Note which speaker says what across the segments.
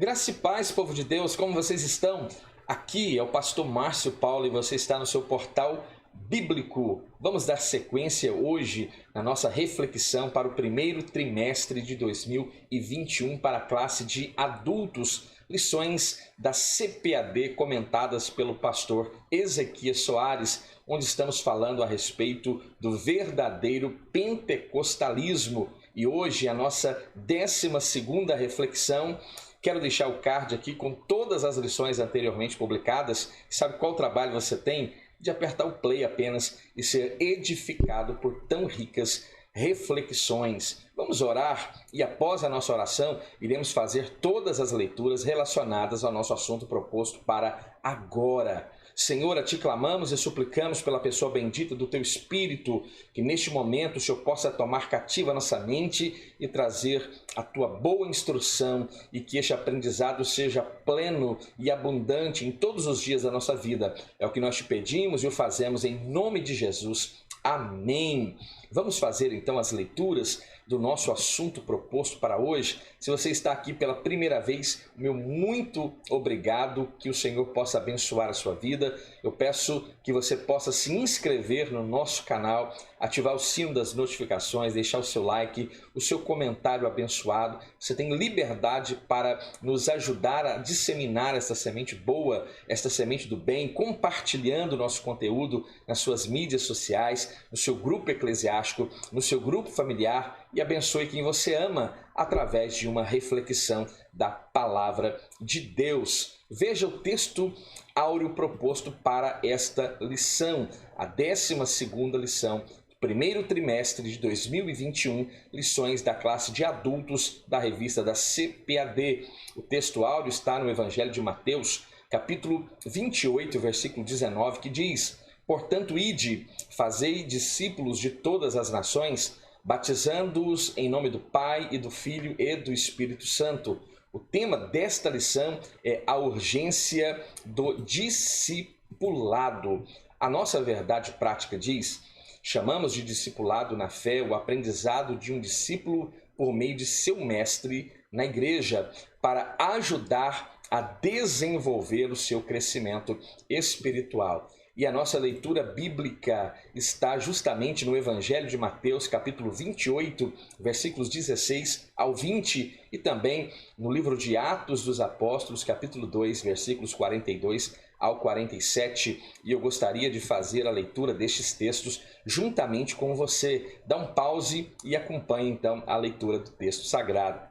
Speaker 1: Graça e paz, povo de Deus, como vocês estão? Aqui é o pastor Márcio Paulo e você está no seu portal bíblico. Vamos dar sequência hoje na nossa reflexão para o primeiro trimestre de 2021 para a classe de adultos, lições da CPAD comentadas pelo pastor Ezequias Soares, onde estamos falando a respeito do verdadeiro pentecostalismo. E hoje a nossa 12ª reflexão. Quero deixar o card aqui com todas as lições anteriormente publicadas. Sabe qual trabalho você tem? De apertar o play apenas e ser edificado por tão ricas reflexões. Vamos orar e após a nossa oração iremos fazer todas as leituras relacionadas ao nosso assunto proposto para agora. Senhor, a Ti clamamos e suplicamos pela pessoa bendita do Teu Espírito, que neste momento o Senhor possa tomar cativa a nossa mente e trazer a Tua boa instrução e que este aprendizado seja pleno e abundante em todos os dias da nossa vida. É o que nós Te pedimos e o fazemos em nome de Jesus. Amém. Vamos fazer então as leituras do nosso assunto proposto para hoje. Se você está aqui pela primeira vez, meu muito obrigado, que o Senhor possa abençoar a sua vida. Eu peço que você possa se inscrever no nosso canal, ativar o sino das notificações, deixar o seu like, o seu comentário abençoado. Você tem liberdade para nos ajudar a disseminar essa semente boa, esta semente do bem, compartilhando o nosso conteúdo nas suas mídias sociais, no seu grupo eclesiástico, no seu grupo familiar, e abençoe quem você ama através de uma reflexão da palavra de Deus. Veja o texto áureo proposto para esta lição, a 12ª lição, primeiro trimestre de 2021, lições da classe de adultos da revista da CPAD. O texto áureo está no Evangelho de Mateus, capítulo 28, versículo 19, que diz: "Portanto, ide, fazei discípulos de todas as nações, batizando-os em nome do Pai e do Filho e do Espírito Santo." O tema desta lição é a urgência do discipulado. A nossa verdade prática diz: chamamos de discipulado na fé o aprendizado de um discípulo por meio de seu mestre na igreja, para ajudar a desenvolver o seu crescimento espiritual. E a nossa leitura bíblica está justamente no Evangelho de Mateus, capítulo 28, versículos 16 ao 20, e também no livro de Atos dos Apóstolos, capítulo 2, versículos 42 ao 47. E eu gostaria de fazer a leitura destes textos juntamente com você. Dá um pause e acompanhe então a leitura do texto sagrado.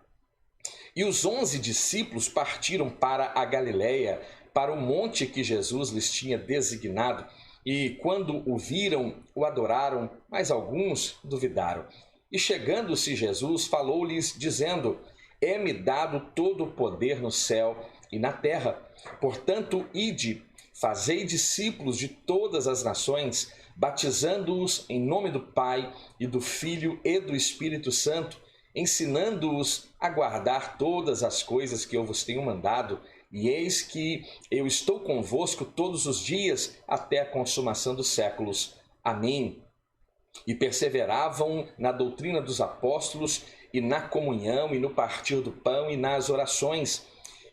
Speaker 1: "E os 11 discípulos partiram para a Galiléia, para o monte que Jesus lhes tinha designado, e quando o viram, o adoraram, mas alguns duvidaram. E chegando-se Jesus, falou-lhes, dizendo: É-me dado todo o poder no céu e na terra. Portanto, ide, fazei discípulos de todas as nações, batizando-os em nome do Pai e do Filho e do Espírito Santo, ensinando-os a guardar todas as coisas que eu vos tenho mandado, e eis que eu estou convosco todos os dias até a consumação dos séculos. Amém. E perseveravam na doutrina dos apóstolos, e na comunhão, e no partir do pão, e nas orações.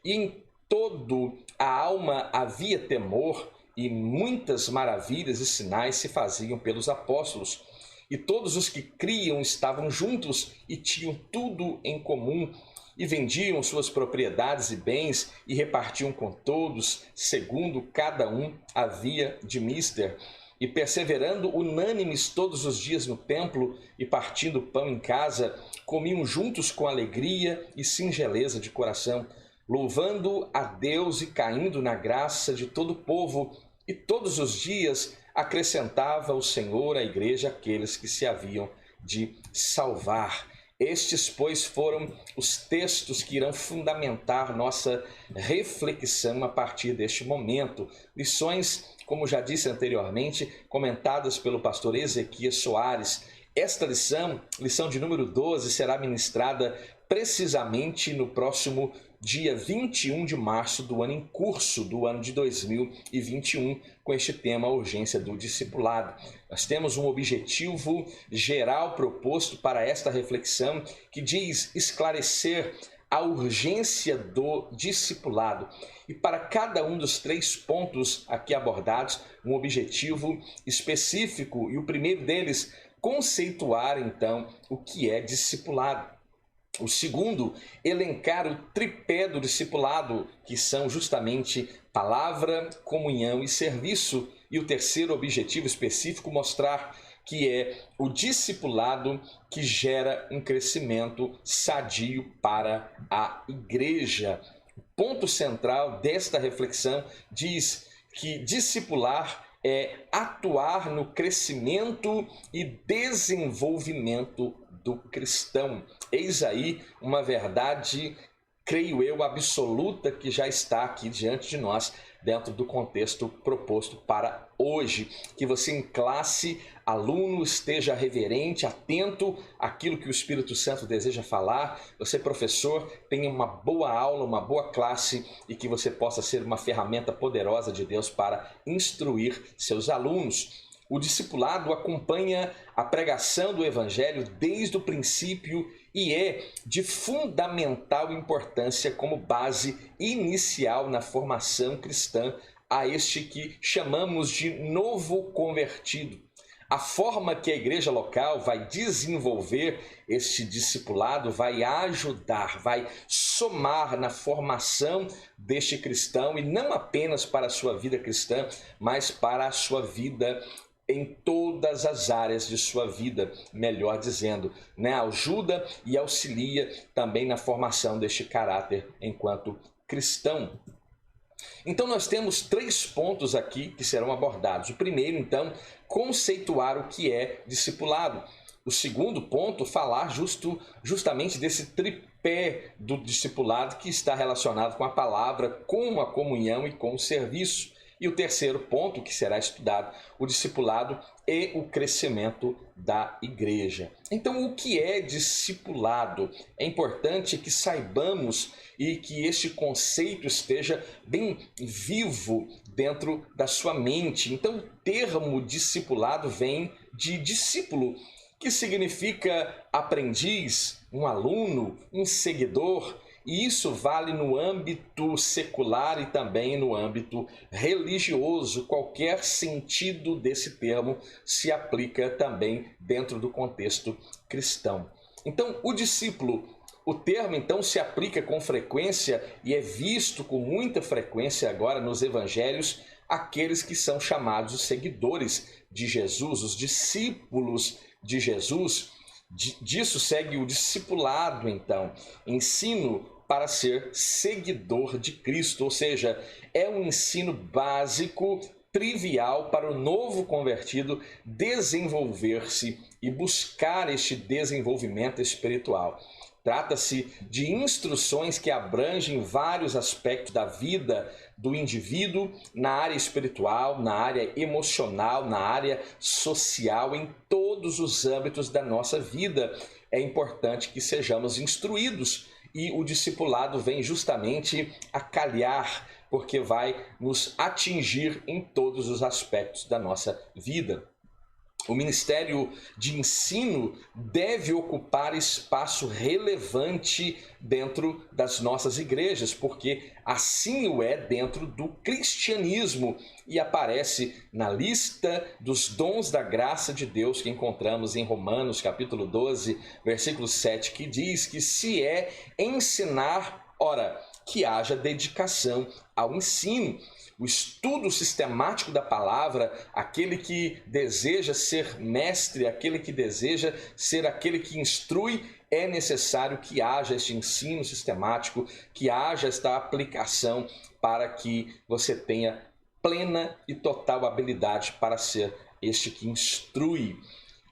Speaker 1: E em todo a alma havia temor, e muitas maravilhas e sinais se faziam pelos apóstolos. E todos os que criam estavam juntos e tinham tudo em comum, e vendiam suas propriedades e bens e repartiam com todos, segundo cada um havia de mister. E perseverando unânimes todos os dias no templo e partindo pão em casa, comiam juntos com alegria e singeleza de coração, louvando a Deus e caindo na graça de todo o povo. E todos os dias acrescentava o Senhor à igreja aqueles que se haviam de salvar." Estes, pois, foram os textos que irão fundamentar nossa reflexão a partir deste momento. Lições, como já disse anteriormente, comentadas pelo pastor Ezequias Soares. Esta lição, lição de número 12, será ministrada precisamente no próximo dia 21 de março do ano em curso, do ano de 2021, com este tema, a urgência do discipulado. Nós temos um objetivo geral proposto para esta reflexão, que diz esclarecer a urgência do discipulado. E para cada um dos 3 pontos aqui abordados, um objetivo específico. E o primeiro deles, conceituar então o que é discipulado. O segundo, elencar o tripé do discipulado, que são justamente palavra, comunhão e serviço. E o terceiro objetivo específico, mostrar que é o discipulado que gera um crescimento sadio para a igreja. O ponto central desta reflexão diz que discipular é atuar no crescimento e desenvolvimento do cristão. Eis aí uma verdade, creio eu, absoluta que já está aqui diante de nós, dentro do contexto proposto para hoje. Que você em classe, aluno, esteja reverente, atento àquilo que o Espírito Santo deseja falar. Você, professor, tenha uma boa aula, uma boa classe e que você possa ser uma ferramenta poderosa de Deus para instruir seus alunos. O discipulado acompanha a pregação do Evangelho desde o princípio e é de fundamental importância como base inicial na formação cristã a este que chamamos de novo convertido. A forma que a igreja local vai desenvolver este discipulado vai ajudar, vai somar na formação deste cristão, e não apenas para a sua vida cristã, mas para a sua vida em todas as áreas de sua vida, melhor dizendo, né? Ajuda e auxilia também na formação deste caráter enquanto cristão. Então nós temos 3 pontos aqui que serão abordados. O primeiro, então, conceituar o que é discipulado. O segundo ponto, falar justamente desse tripé do discipulado que está relacionado com a palavra, com a comunhão e com o serviço. E o terceiro ponto que será estudado, o discipulado e o crescimento da igreja. Então, o que é discipulado? É importante que saibamos e que este conceito esteja bem vivo dentro da sua mente. Então, o termo discipulado vem de discípulo, que significa aprendiz, um aluno, um seguidor. E isso vale no âmbito secular e também no âmbito religioso. Qualquer sentido desse termo se aplica também dentro do contexto cristão. Então, o discípulo, o termo então se aplica com frequência e é visto com muita frequência agora nos evangelhos aqueles que são chamados os seguidores de Jesus, os discípulos de Jesus. Disso segue o discipulado, então, ensino para ser seguidor de Cristo, ou seja, é um ensino básico, trivial para o novo convertido desenvolver-se e buscar este desenvolvimento espiritual. Trata-se de instruções que abrangem vários aspectos da vida do indivíduo, na área espiritual, na área emocional, na área social, em todos os âmbitos da nossa vida. É importante que sejamos instruídos e o discipulado vem justamente a calhar, porque vai nos atingir em todos os aspectos da nossa vida. O ministério de ensino deve ocupar espaço relevante dentro das nossas igrejas, porque assim o é dentro do cristianismo e aparece na lista dos dons da graça de Deus que encontramos em Romanos capítulo 12, versículo 7, que diz que se é ensinar, ora, que haja dedicação ao ensino. O estudo sistemático da palavra, aquele que deseja ser mestre, aquele que deseja ser aquele que instrui, é necessário que haja este ensino sistemático, que haja esta aplicação para que você tenha plena e total habilidade para ser este que instrui.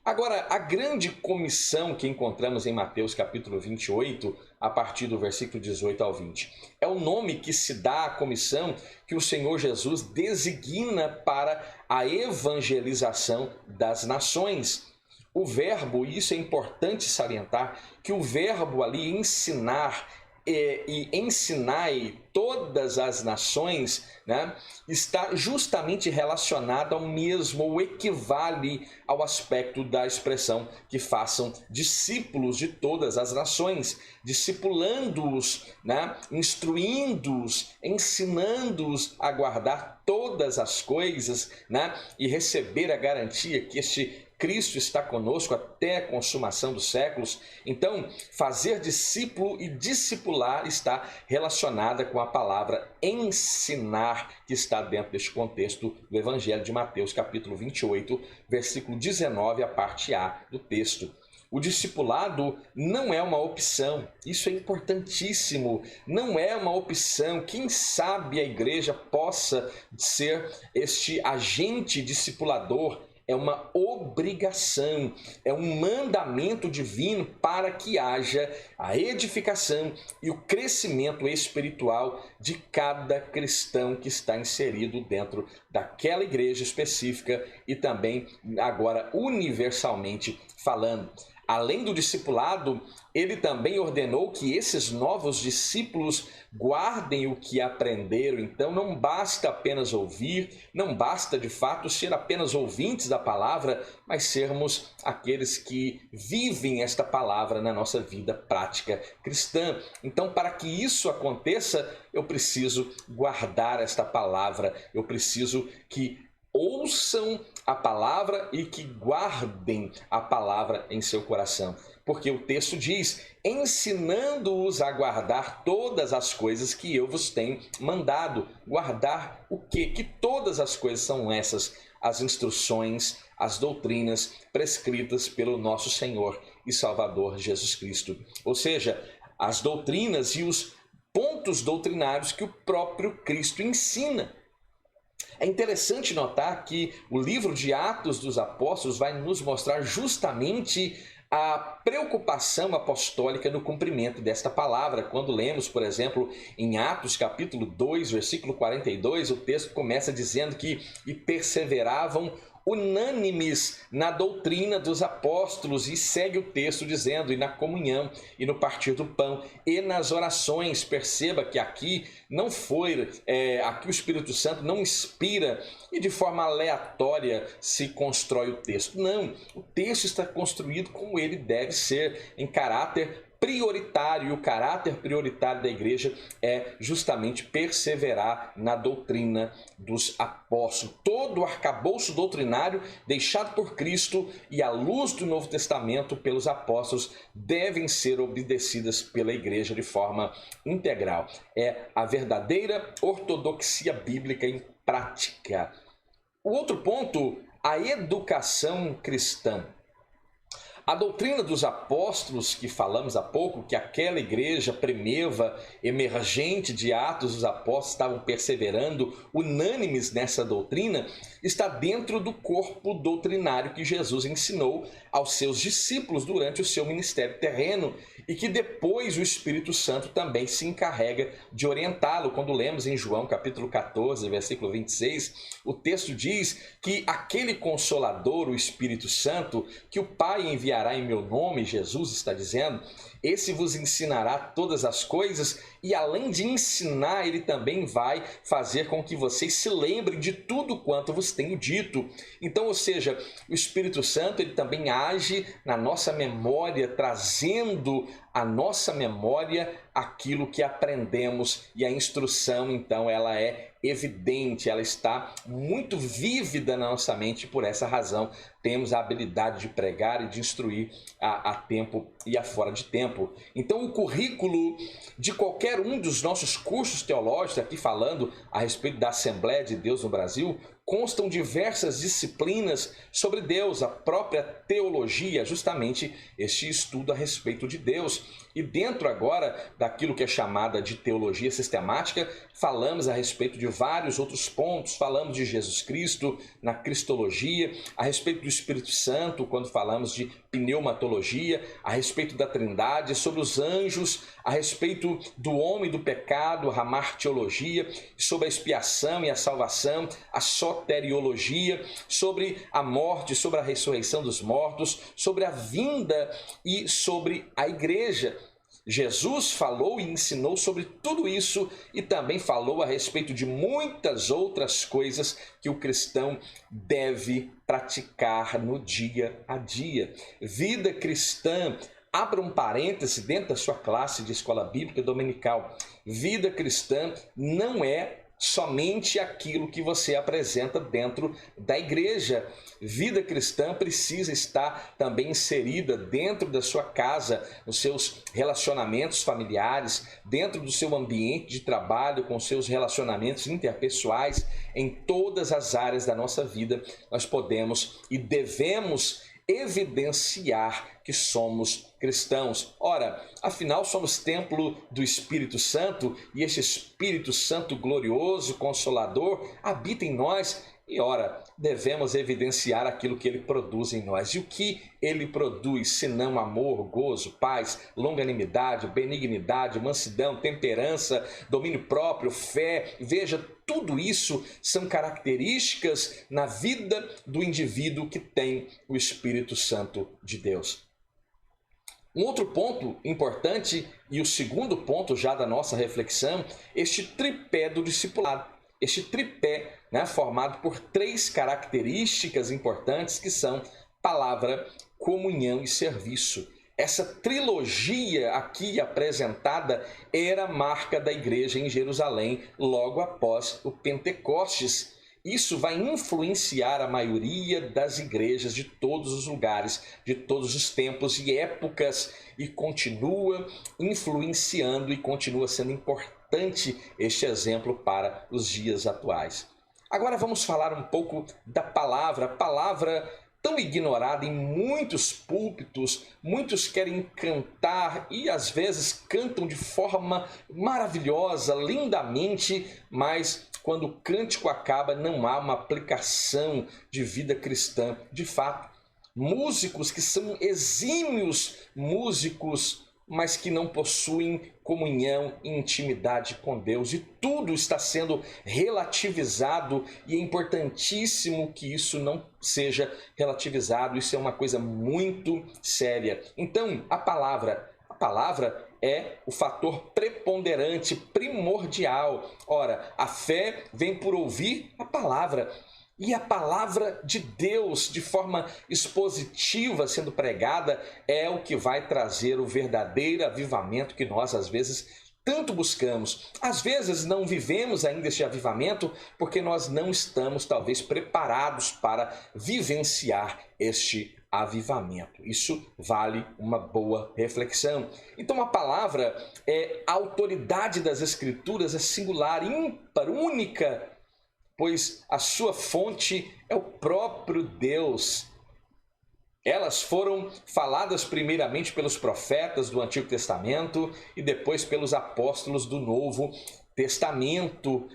Speaker 1: Agora, a grande comissão que encontramos em Mateus capítulo 28, a partir do versículo 18 ao 20, é o nome que se dá à comissão que o Senhor Jesus designa para a evangelização das nações. O verbo, e isso é importante salientar, que o verbo ali ensinar e ensinai todas as nações, né, está justamente relacionado ao mesmo, ou equivale ao aspecto da expressão que façam discípulos de todas as nações, discipulando-os, né, instruindo-os, ensinando-os a guardar todas as coisas, né, e receber a garantia que este Cristo está conosco até a consumação dos séculos. Então, fazer discípulo e discipular está relacionada com a palavra ensinar, que está dentro deste contexto do Evangelho de Mateus, capítulo 28, versículo 19, a parte A do texto. O discipulado não é uma opção, isso é importantíssimo, não é uma opção. Quem sabe a igreja possa ser este agente discipulador. É uma obrigação, é um mandamento divino para que haja a edificação e o crescimento espiritual de cada cristão que está inserido dentro daquela igreja específica e também agora universalmente falando. Além do discipulado, ele também ordenou que esses novos discípulos guardem o que aprenderam. Então não basta apenas ouvir, não basta de fato ser apenas ouvintes da palavra, mas sermos aqueles que vivem esta palavra na nossa vida prática cristã. Então, para que isso aconteça, eu preciso guardar esta palavra, eu preciso que ouçam a palavra e que guardem a palavra em seu coração. Porque o texto diz, ensinando-os a guardar todas as coisas que eu vos tenho mandado. Guardar o quê? Que todas as coisas são essas, as instruções, as doutrinas prescritas pelo nosso Senhor e Salvador Jesus Cristo. Ou seja, as doutrinas e os pontos doutrinários que o próprio Cristo ensina. É interessante notar que o livro de Atos dos Apóstolos vai nos mostrar justamente a preocupação apostólica no cumprimento desta palavra. Quando lemos, por exemplo, em Atos capítulo 2, versículo 42, o texto começa dizendo que e perseveravam unânimes na doutrina dos apóstolos, e segue o texto dizendo, e na comunhão, e no partir do pão, e nas orações. Perceba que aqui não foi, aqui o Espírito Santo não inspira e de forma aleatória se constrói o texto. Não, o texto está construído como ele deve ser, em caráter prioritário. E o caráter prioritário da igreja é justamente perseverar na doutrina dos apóstolos. Todo o arcabouço doutrinário deixado por Cristo e à luz do Novo Testamento pelos apóstolos devem ser obedecidas pela igreja de forma integral. É a verdadeira ortodoxia bíblica em prática. O outro ponto, a educação cristã. A doutrina dos apóstolos, que falamos há pouco, que aquela igreja primeva, emergente de Atos dos Apóstolos, estavam perseverando unânimes nessa doutrina, está dentro do corpo doutrinário que Jesus ensinou aos seus discípulos durante o seu ministério terreno e que depois o Espírito Santo também se encarrega de orientá-lo. Quando lemos em João capítulo 14, versículo 26, o texto diz que aquele Consolador, o Espírito Santo, que o Pai enviará em meu nome, Jesus está dizendo, esse vos ensinará todas as coisas e além de ensinar, ele também vai fazer com que vocês se lembrem de tudo quanto vos tenho dito. Então, ou seja, o Espírito Santo ele também age na nossa memória, trazendo à nossa memória aquilo que aprendemos, e a instrução, então, ela é evidente, ela está muito vívida na nossa mente. Por essa razão, temos a habilidade de pregar e de instruir a tempo e a fora de tempo. Então, o currículo de qualquer um dos nossos cursos teológicos, aqui falando a respeito da Assembleia de Deus no Brasil, constam diversas disciplinas sobre Deus, a própria teologia, justamente este estudo a respeito de Deus. E dentro agora daquilo que é chamada de teologia sistemática, falamos a respeito de vários outros pontos. Falamos de Jesus Cristo na cristologia, a respeito do Espírito Santo, quando falamos de pneumatologia, a respeito da Trindade, sobre os anjos, a respeito do homem e do pecado, a martiologia, sobre a expiação e a salvação, a soteriologia, sobre a morte, sobre a ressurreição dos mortos, sobre a vinda e sobre a igreja. Jesus falou e ensinou sobre tudo isso e também falou a respeito de muitas outras coisas que o cristão deve praticar no dia a dia. Vida cristã, abra um parêntese dentro da sua classe de escola bíblica dominical. Vida cristã não é somente aquilo que você apresenta dentro da igreja. Vida cristã precisa estar também inserida dentro da sua casa, nos seus relacionamentos familiares, dentro do seu ambiente de trabalho, com seus relacionamentos interpessoais, em todas as áreas da nossa vida. Nós podemos e devemos evidenciar que somos cristãos. Ora, afinal somos templo do Espírito Santo e este Espírito Santo glorioso, consolador, habita em nós e, ora, devemos evidenciar aquilo que ele produz em nós. E o que ele produz, senão amor, gozo, paz, longanimidade, benignidade, mansidão, temperança, domínio próprio, fé. Veja, tudo isso são características na vida do indivíduo que tem o Espírito Santo de Deus. Um outro ponto importante e o segundo ponto já da nossa reflexão, este tripé do discipulado. Este tripé, formado por 3 características importantes que são palavra, comunhão e serviço. Essa trilogia aqui apresentada era marca da igreja em Jerusalém logo após o Pentecostes. Isso vai influenciar a maioria das igrejas de todos os lugares, de todos os tempos e épocas, e continua influenciando e continua sendo importante este exemplo para os dias atuais. Agora vamos falar um pouco da palavra. A palavra tão ignorada em muitos púlpitos, muitos querem cantar e às vezes cantam de forma maravilhosa, lindamente, mas quando o cântico acaba não há uma aplicação de vida cristã. De fato, músicos que são exímios músicos, mas que não possuem comunhão e intimidade com Deus. E tudo está sendo relativizado e é importantíssimo que isso não seja relativizado. Isso é uma coisa muito séria. Então, a palavra é o fator preponderante, primordial. Ora, a fé vem por ouvir a palavra. E a palavra de Deus, de forma expositiva, sendo pregada, é o que vai trazer o verdadeiro avivamento que nós, às vezes, tanto buscamos. Às vezes, não vivemos ainda este avivamento porque nós não estamos, talvez, preparados para vivenciar este avivamento. Isso vale uma boa reflexão. Então, a palavra é a autoridade das Escrituras, é singular, ímpar, única, pois a sua fonte é o próprio Deus. Elas foram faladas primeiramente pelos profetas do Antigo Testamento e depois pelos apóstolos do Novo Testamento,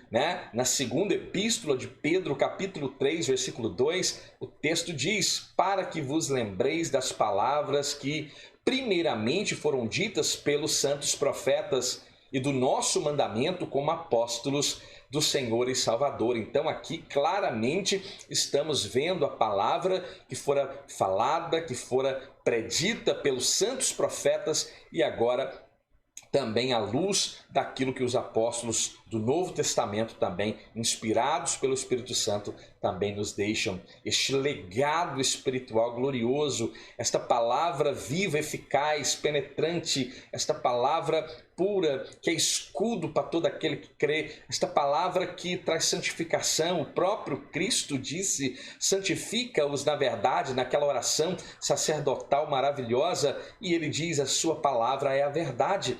Speaker 1: Na segunda epístola de Pedro, capítulo 3, versículo 2, o texto diz: para que vos lembreis das palavras que primeiramente foram ditas pelos santos profetas e do nosso mandamento como apóstolos do Senhor e Salvador. Então aqui claramente estamos vendo a palavra que fora falada, que fora predita pelos santos profetas e agora também à luz daquilo que os apóstolos do Novo Testamento também, inspirados pelo Espírito Santo, também nos deixam. Este legado espiritual glorioso, esta palavra viva, eficaz, penetrante, esta palavra pura, que é escudo para todo aquele que crê, esta palavra que traz santificação. O próprio Cristo disse: santifica-os na verdade, naquela oração sacerdotal maravilhosa, e ele diz: a sua palavra é a verdade.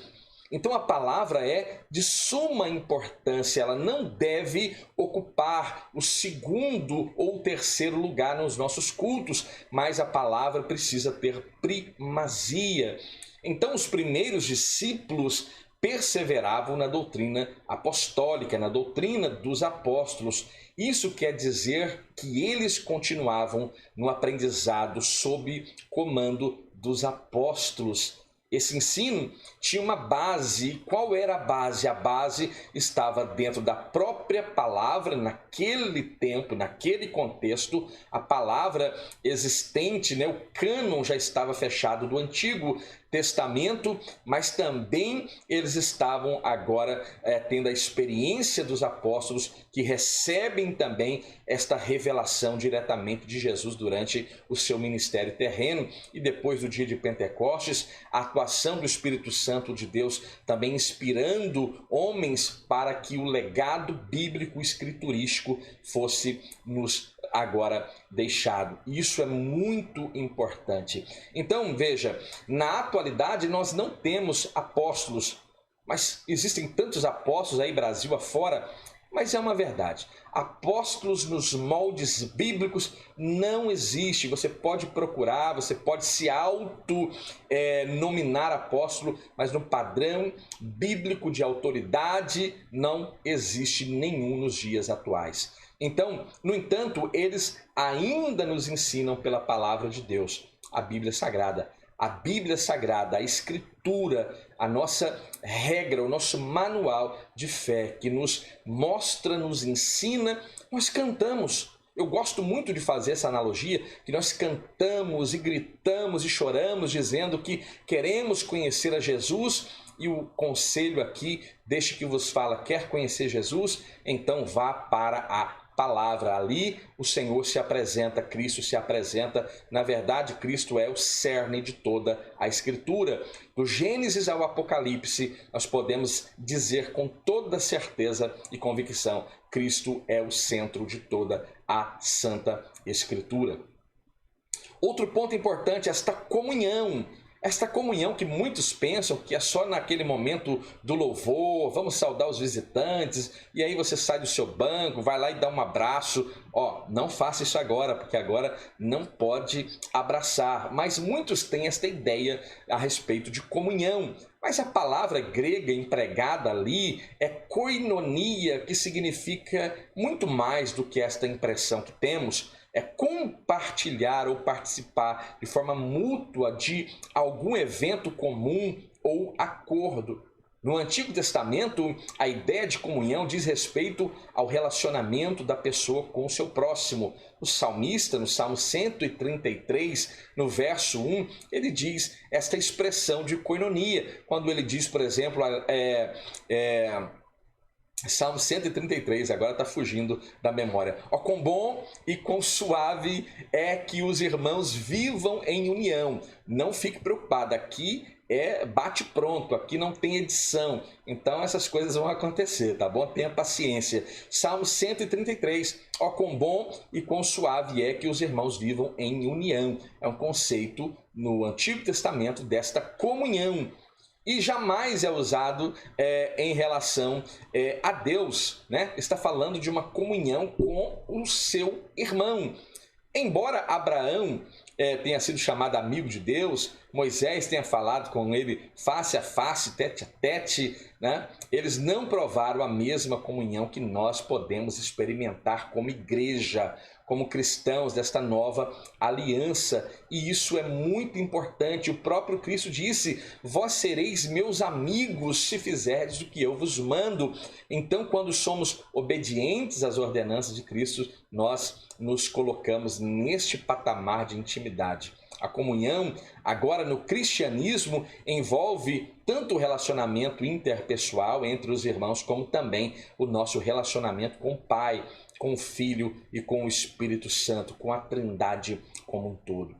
Speaker 1: Então a palavra é de suma importância, ela não deve ocupar o segundo ou terceiro lugar nos nossos cultos, mas a palavra precisa ter primazia. Então os primeiros discípulos perseveravam na doutrina apostólica, na doutrina dos apóstolos. Isso quer dizer que eles continuavam no aprendizado sob comando dos apóstolos. Esse ensino tinha uma base. Qual era a base? A base estava dentro da própria palavra, naquele tempo, naquele contexto, a palavra existente, o cânon já estava fechado do Antigo Testamento, mas também eles estavam agora tendo a experiência dos apóstolos, que recebem também esta revelação diretamente de Jesus durante o seu ministério terreno. E depois do dia de Pentecostes, a atuação do Espírito Santo de Deus também inspirando homens para que o legado bíblico escriturístico fosse nos agora deixado. Isso é muito importante. Então, veja, na atualidade nós não temos apóstolos, mas existem tantos apóstolos aí Brasil afora, mas é uma verdade. Apóstolos nos moldes bíblicos não existe. Você pode procurar, você pode se nominar apóstolo, mas no padrão bíblico de autoridade não existe nenhum nos dias atuais. Então, no entanto, eles ainda nos ensinam pela palavra de Deus, a Bíblia Sagrada. A Bíblia Sagrada, a Escritura, a nossa regra, o nosso manual de fé, que nos mostra, nos ensina, nós cantamos. Eu gosto muito de fazer essa analogia, que nós cantamos e gritamos e choramos, dizendo que queremos conhecer a Jesus. E o conselho aqui, deixe que vos fala, quer conhecer Jesus? Então vá para a palavra. Ali o Senhor se apresenta, Cristo se apresenta. Na verdade, Cristo é o cerne de toda a Escritura. Do Gênesis ao Apocalipse, nós podemos dizer com toda certeza e convicção, Cristo é o centro de toda a Santa Escritura. Outro ponto importante, esta comunhão. Esta comunhão que muitos pensam que é só naquele momento do louvor, vamos saudar os visitantes, e aí você sai do seu banco, vai lá e dá um abraço. Não faça isso agora, porque agora não pode abraçar. Mas muitos têm esta ideia a respeito de comunhão. Mas a palavra grega empregada ali é koinonia, que significa muito mais do que esta impressão que temos. É compartilhar ou participar de forma mútua de algum evento comum ou acordo. No Antigo Testamento, a ideia de comunhão diz respeito ao relacionamento da pessoa com o seu próximo. O salmista, no Salmo 133, no verso 1, ele diz esta expressão de koinonia, quando ele diz, por exemplo, Salmo 133, agora está fugindo da memória. Quão bom e quão suave é que os irmãos vivam em união. Não fique preocupado, aqui é bate pronto, aqui não tem edição. Então essas coisas vão acontecer, tá bom? Tenha paciência. Salmo 133, quão bom e quão suave é que os irmãos vivam em união. É um conceito no Antigo Testamento desta comunhão. E jamais é usado em relação a Deus, né? Está falando de uma comunhão com o seu irmão. Embora Abraão tenha sido chamado amigo de Deus, Moisés tenha falado com ele face a face, tete a tete, né? Eles não provaram a mesma comunhão que nós podemos experimentar como igreja, como cristãos desta nova aliança. E isso é muito importante. O próprio Cristo disse, vós sereis meus amigos se fizerdes o que eu vos mando. Então, quando somos obedientes às ordenanças de Cristo, nós nos colocamos neste patamar de intimidade. A comunhão, agora no cristianismo, envolve tanto o relacionamento interpessoal entre os irmãos, como também o nosso relacionamento com o Pai, com o Filho e com o Espírito Santo, com a Trindade como um todo.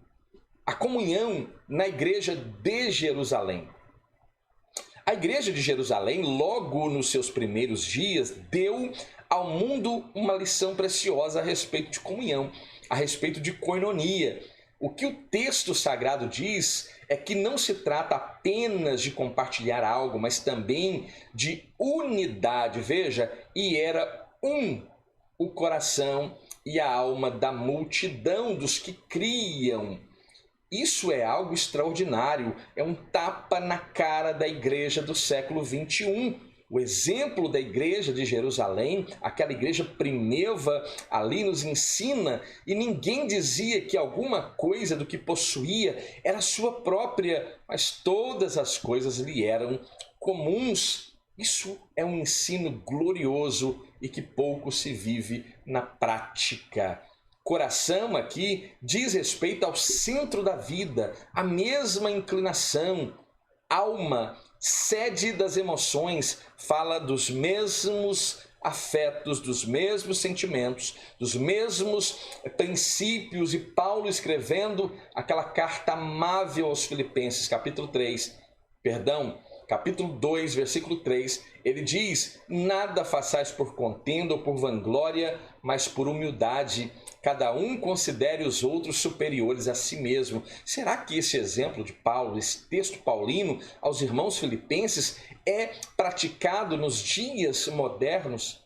Speaker 1: A comunhão na igreja de Jerusalém. A igreja de Jerusalém, logo nos seus primeiros dias, deu ao mundo uma lição preciosa a respeito de comunhão, a respeito de koinonia. O que o texto sagrado diz é que não se trata apenas de compartilhar algo, mas também de unidade. Veja, e era o coração e a alma da multidão dos que criam. Isso é algo extraordinário, é um tapa na cara da igreja do século 21. O exemplo da igreja de Jerusalém, aquela igreja primeva, ali nos ensina, e ninguém dizia que alguma coisa do que possuía era sua própria, mas todas as coisas lhe eram comuns. Isso é um ensino glorioso e que pouco se vive na prática. Coração aqui diz respeito ao centro da vida, a mesma inclinação. alma, sede das emoções, fala dos mesmos afetos, dos mesmos sentimentos, dos mesmos princípios. E Paulo, escrevendo aquela carta amável aos Filipenses, capítulo 2, versículo 3, ele diz: nada façais por contenda ou por vanglória, mas por humildade. Cada um considere os outros superiores a si mesmo. Será que esse exemplo de Paulo, esse texto paulino aos irmãos filipenses, é praticado nos dias modernos?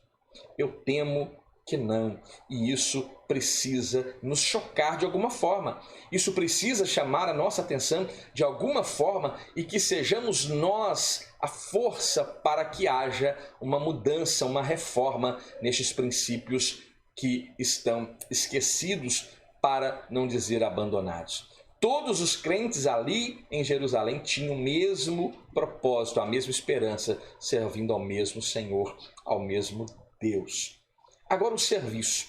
Speaker 1: Eu temo que não. E isso precisa nos chocar de alguma forma. Isso precisa chamar a nossa atenção de alguma forma e que sejamos nós a força para que haja uma mudança, uma reforma nestes princípios que estão esquecidos, para não dizer abandonados. Todos os crentes ali em Jerusalém tinham o mesmo propósito, a mesma esperança, servindo ao mesmo Senhor, ao mesmo Deus. Agora o serviço.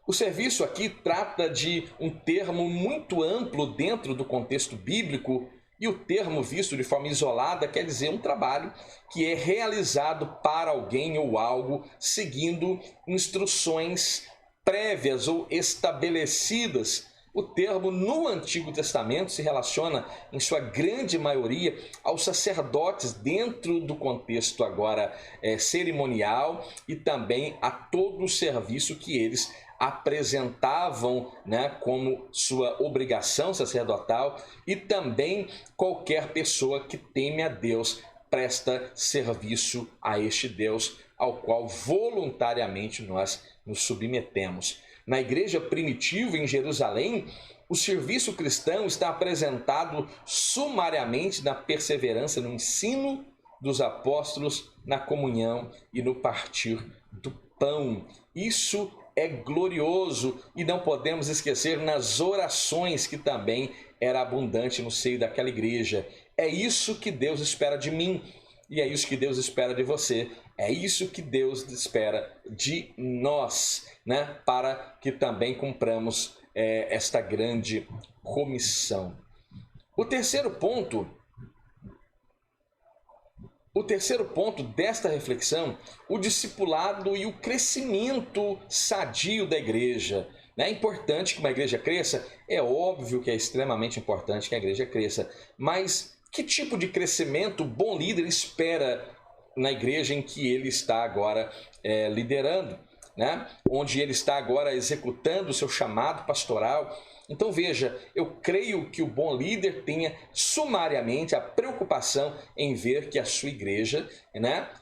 Speaker 1: O serviço aqui trata de um termo muito amplo dentro do contexto bíblico, e o termo visto de forma isolada quer dizer um trabalho que é realizado para alguém ou algo seguindo instruções prévias ou estabelecidas. O termo no Antigo Testamento se relaciona, em sua grande maioria, aos sacerdotes dentro do contexto agora cerimonial, e também a todo o serviço que eles apresentavam, como sua obrigação sacerdotal, e também qualquer pessoa que teme a Deus presta serviço a este Deus ao qual voluntariamente nós nos submetemos. Na igreja primitiva em Jerusalém, o serviço cristão está apresentado sumariamente na perseverança no ensino dos apóstolos, na comunhão e no partir do pão. Isso é glorioso, e não podemos esquecer nas orações, que também era abundante no seio daquela igreja. É isso que Deus espera de mim, e é isso que Deus espera de você. É isso que Deus espera de nós, para que também cumpramos esta grande comissão. O terceiro ponto desta reflexão, o discipulado e o crescimento sadio da igreja. É importante que uma igreja cresça? É óbvio que é extremamente importante que a igreja cresça, mas que tipo de crescimento o bom líder espera na igreja em que ele está agora liderando, onde ele está agora executando o seu chamado pastoral? Então veja, eu creio que o bom líder tenha sumariamente a preocupação em ver que a sua igreja,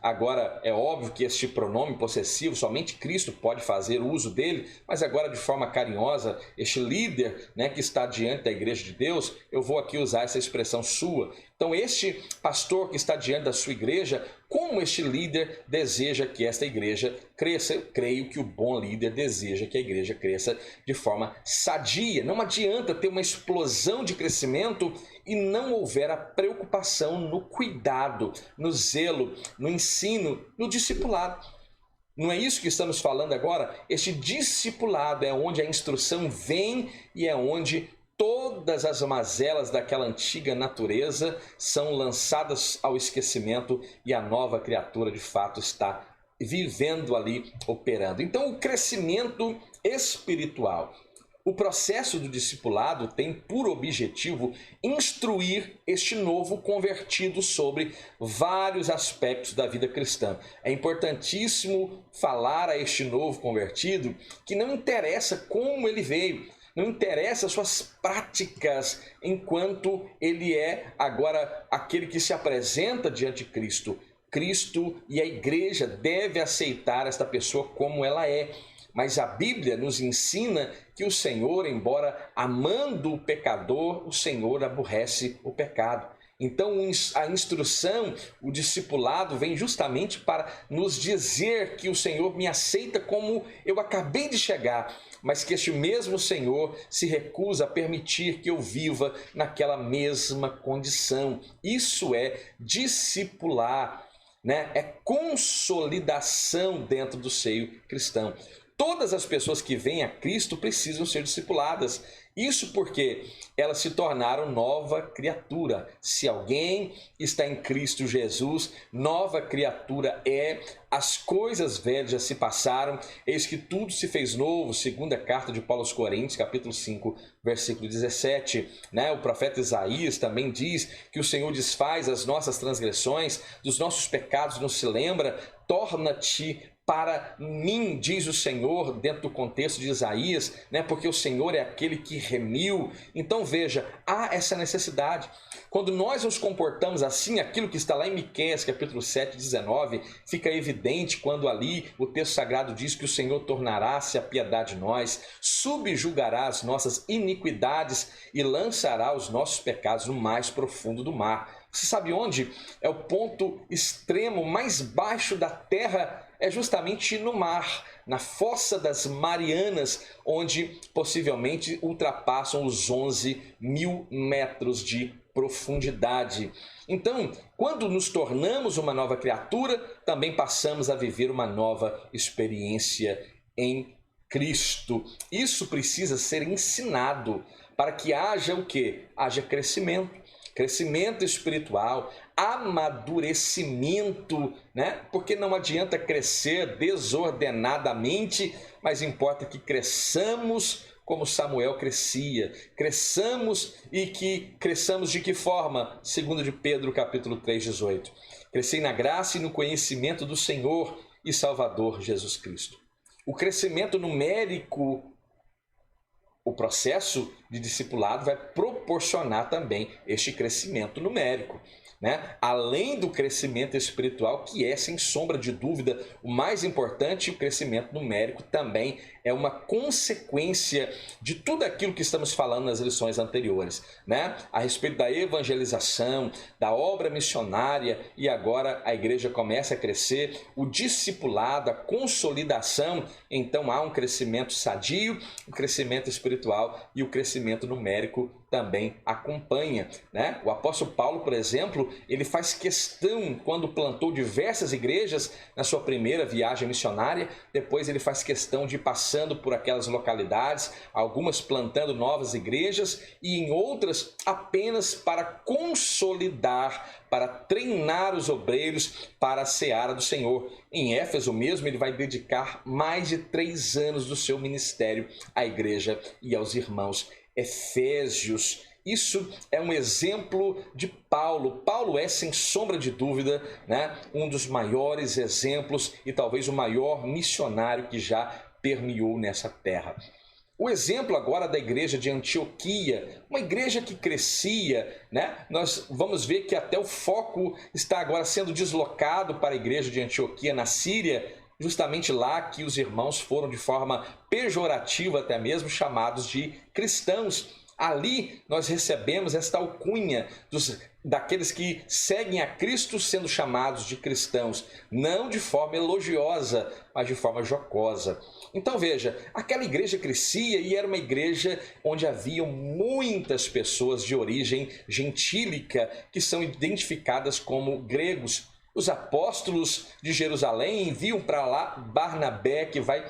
Speaker 1: agora é óbvio que este pronome possessivo, somente Cristo pode fazer uso dele, mas agora de forma carinhosa, este líder que está diante da igreja de Deus, eu vou aqui usar essa expressão sua. Então este pastor que está diante da sua igreja, como este líder deseja que esta igreja cresça? Eu creio que o bom líder deseja que a igreja cresça de forma sadia. Não adianta ter uma explosão de crescimento e não houver a preocupação no cuidado, no zelo, no ensino, no discipulado. Não é isso que estamos falando agora? Este discipulado é onde a instrução vem e é onde todas as mazelas daquela antiga natureza são lançadas ao esquecimento e a nova criatura de fato está vivendo ali, operando. Então, o crescimento espiritual. O processo do discipulado tem por objetivo instruir este novo convertido sobre vários aspectos da vida cristã. É importantíssimo falar a este novo convertido que não interessa como ele veio, não interessa as suas práticas, enquanto ele é agora aquele que se apresenta diante de Cristo. Cristo e a igreja devem aceitar esta pessoa como ela é. Mas a Bíblia nos ensina que o Senhor, embora amando o pecador, o Senhor aborrece o pecado. Então a instrução, o discipulado vem justamente para nos dizer que o Senhor me aceita como eu acabei de chegar, mas que este mesmo Senhor se recusa a permitir que eu viva naquela mesma condição. Isso é discipular, é consolidação dentro do seio cristão. todas as pessoas que vêm a Cristo precisam ser discipuladas. Isso porque elas se tornaram nova criatura. Se alguém está em Cristo Jesus, nova criatura é. As coisas velhas já se passaram, eis que tudo se fez novo. Segunda carta de Paulo aos Coríntios, capítulo 5, versículo 17. O profeta Isaías também diz que o Senhor desfaz as nossas transgressões, dos nossos pecados não se lembra. Torna-te para mim, diz o Senhor, dentro do contexto de Isaías, porque o Senhor é aquele que remiu. Então veja, há essa necessidade. Quando nós nos comportamos assim, aquilo que está lá em Miqueias, capítulo 7, 19, fica evidente quando ali o texto sagrado diz que o Senhor tornará-se a piedade de nós, subjugará as nossas iniquidades e lançará os nossos pecados no mais profundo do mar. Você sabe onde? É o ponto extremo mais baixo da terra, é justamente no mar, na fossa das Marianas, onde possivelmente ultrapassam os 11.000 metros de profundidade. Então, quando nos tornamos uma nova criatura, também passamos a viver uma nova experiência em Cristo. Isso precisa ser ensinado para que haja o quê? Haja crescimento. Crescimento espiritual, amadurecimento, Porque não adianta crescer desordenadamente, mas importa que cresçamos como Samuel crescia. Cresçamos e que cresçamos de que forma? Segundo de Pedro, capítulo 3, 18. Crescei na graça e no conhecimento do Senhor e Salvador Jesus Cristo. O crescimento numérico, o processo de discipulado vai proporcionar também este crescimento numérico, Além do crescimento espiritual, que é, sem sombra de dúvida, o mais importante, o crescimento numérico também é uma consequência de tudo aquilo que estamos falando nas lições anteriores, A respeito da evangelização, da obra missionária, e agora a igreja começa a crescer, o discipulado, a consolidação, então há um crescimento sadio, o crescimento espiritual e o crescimento numérico também acompanha, O apóstolo Paulo, por exemplo, ele faz questão, quando plantou diversas igrejas na sua primeira viagem missionária, depois ele faz questão de ir passando por aquelas localidades, algumas plantando novas igrejas e em outras apenas para consolidar, para treinar os obreiros para a seara do Senhor. Em Éfeso mesmo, ele vai dedicar mais de 3 anos do seu ministério à igreja e aos irmãos Efésios. Isso é um exemplo de Paulo. Paulo é, sem sombra de dúvida, um dos maiores exemplos e talvez o maior missionário que já permeou nessa terra. O exemplo agora da igreja de Antioquia, uma igreja que crescia, Nós vamos ver que até o foco está agora sendo deslocado para a igreja de Antioquia na Síria, justamente lá que os irmãos foram de forma pejorativa até mesmo chamados de cristãos. Ali nós recebemos esta alcunha daqueles que seguem a Cristo sendo chamados de cristãos, não de forma elogiosa, mas de forma jocosa. Então veja, aquela igreja crescia e era uma igreja onde haviam muitas pessoas de origem gentílica que são identificadas como gregos. Os apóstolos de Jerusalém enviam para lá Barnabé, que vai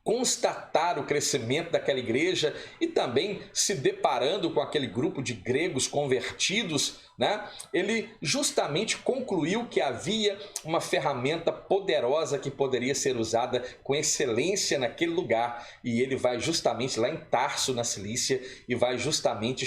Speaker 1: constatar o crescimento daquela igreja e também se deparando com aquele grupo de gregos convertidos, ele justamente concluiu que havia uma ferramenta poderosa que poderia ser usada com excelência naquele lugar, e ele vai justamente lá em Tarso, na Cilícia, e vai justamente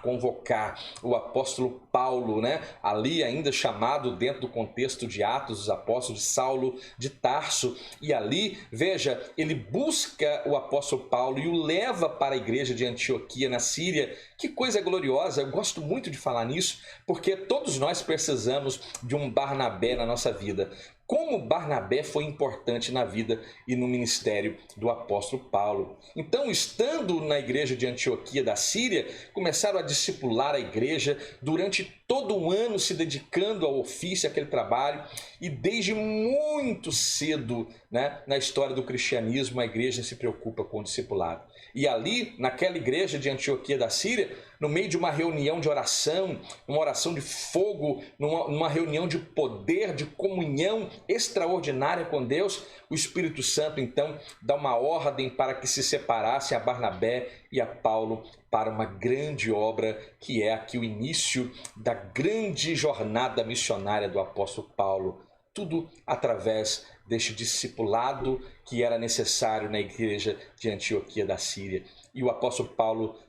Speaker 1: convocar o apóstolo Paulo, ali ainda chamado dentro do contexto de Atos dos Apóstolos, de Saulo de Tarso, e ali, veja, ele busca o apóstolo Paulo e o leva para a igreja de Antioquia, na Síria. Que coisa gloriosa, eu gosto muito de falar nisso, porque todos nós precisamos de um Barnabé na nossa vida. Como Barnabé foi importante na vida e no ministério do apóstolo Paulo. Então, estando na igreja de Antioquia da Síria, começaram a discipular a igreja durante todo um ano, se dedicando ao ofício, àquele trabalho, e desde muito cedo, na história do cristianismo, a igreja se preocupa com o discipulado. E ali, naquela igreja de Antioquia da Síria, no meio de uma reunião de oração, uma oração de fogo, numa reunião de poder, de comunhão, extraordinária com Deus, o Espírito Santo então dá uma ordem para que se separasse a Barnabé e a Paulo para uma grande obra, que é aqui o início da grande jornada missionária do apóstolo Paulo. Tudo através deste discipulado que era necessário na igreja de Antioquia da Síria. E o apóstolo Paulo,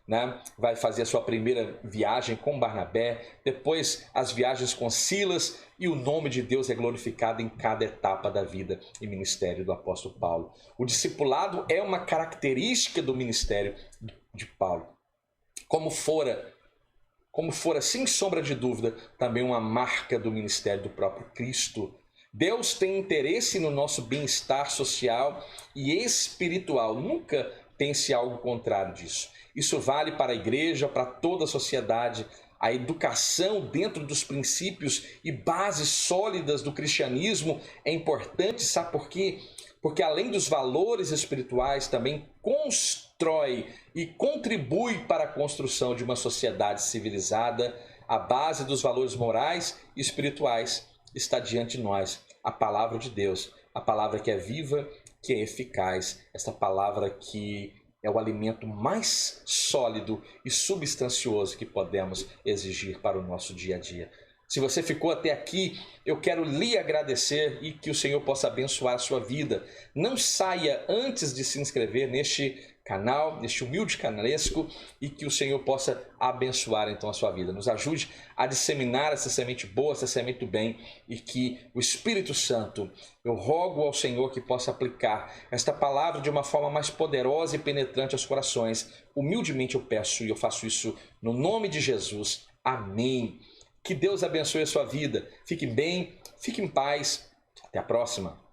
Speaker 1: vai fazer a sua primeira viagem com Barnabé, depois as viagens com Silas, e o nome de Deus é glorificado em cada etapa da vida e ministério do apóstolo Paulo. O discipulado é uma característica do ministério de Paulo. Como fora, sem sombra de dúvida, também uma marca do ministério do próprio Cristo. Deus tem interesse no nosso bem-estar social e espiritual. Nunca pense algo contrário disso. Isso vale para a igreja, para toda a sociedade. A educação dentro dos princípios e bases sólidas do cristianismo é importante, sabe por quê? Porque além dos valores espirituais, também constrói e contribui para a construção de uma sociedade civilizada. A base dos valores morais e espirituais está diante de nós, a palavra de Deus, a palavra que é viva, que é eficaz, esta palavra que é o alimento mais sólido e substancioso que podemos exigir para o nosso dia a dia. Se você ficou até aqui, eu quero lhe agradecer e que o Senhor possa abençoar a sua vida. Não saia antes de se inscrever neste canal, neste humilde canalesco, e que o Senhor possa abençoar então a sua vida. Nos ajude a disseminar essa semente boa, essa semente do bem, e que o Espírito Santo, eu rogo ao Senhor que possa aplicar esta palavra de uma forma mais poderosa e penetrante aos corações. Humildemente eu peço e eu faço isso no nome de Jesus. Amém. Que Deus abençoe a sua vida. Fique bem, fique em paz. Até a próxima.